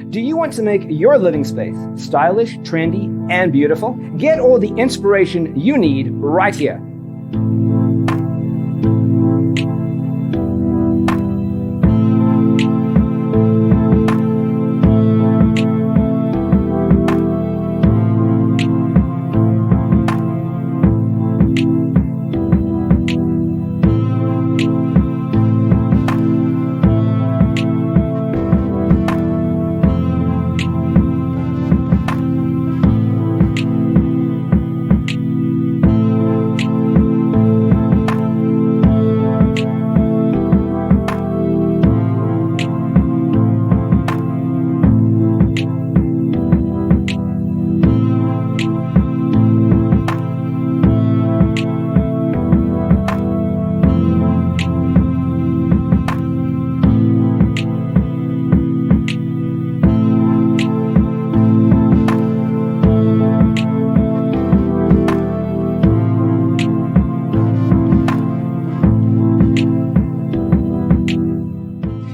Do you want to make your living space stylish, trendy, and beautiful? Get all the inspiration you need right here.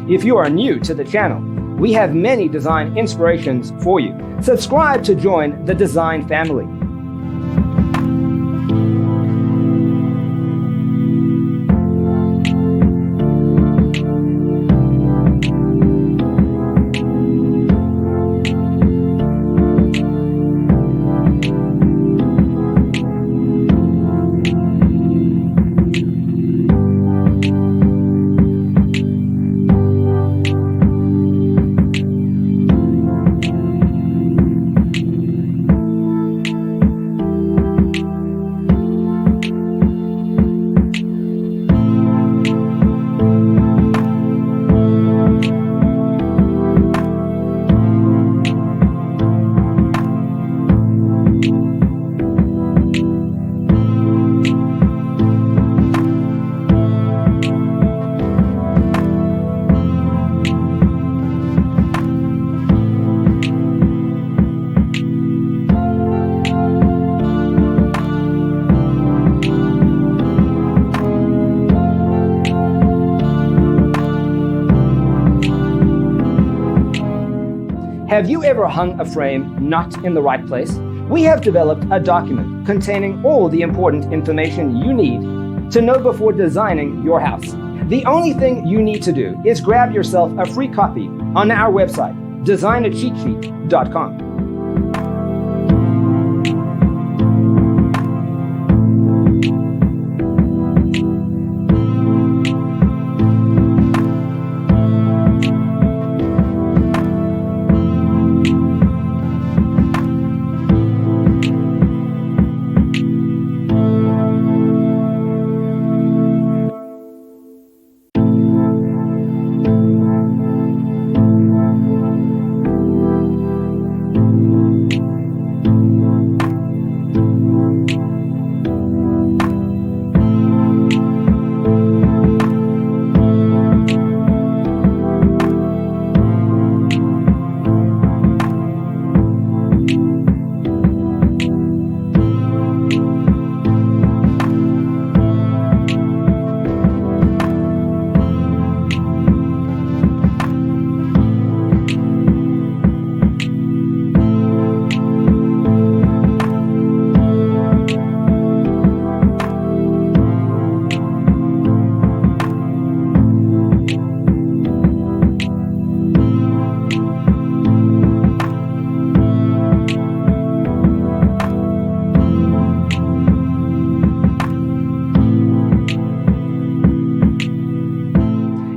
If you are new to the channel, we have many design inspirations for you. Subscribe to join the design family. Have you ever hung a frame not in the right place? We have developed a document containing all the important information you need to know before designing your house. The only thing you need to do is grab yourself a free copy on our website, designercheatsheet.com.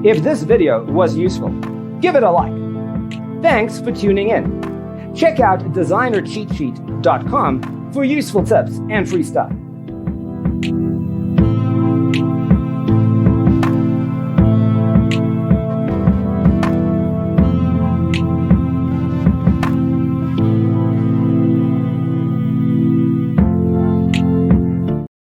If this video was useful, give it a like. Thanks for tuning in. Check out designercheatsheet.com for useful tips and free stuff.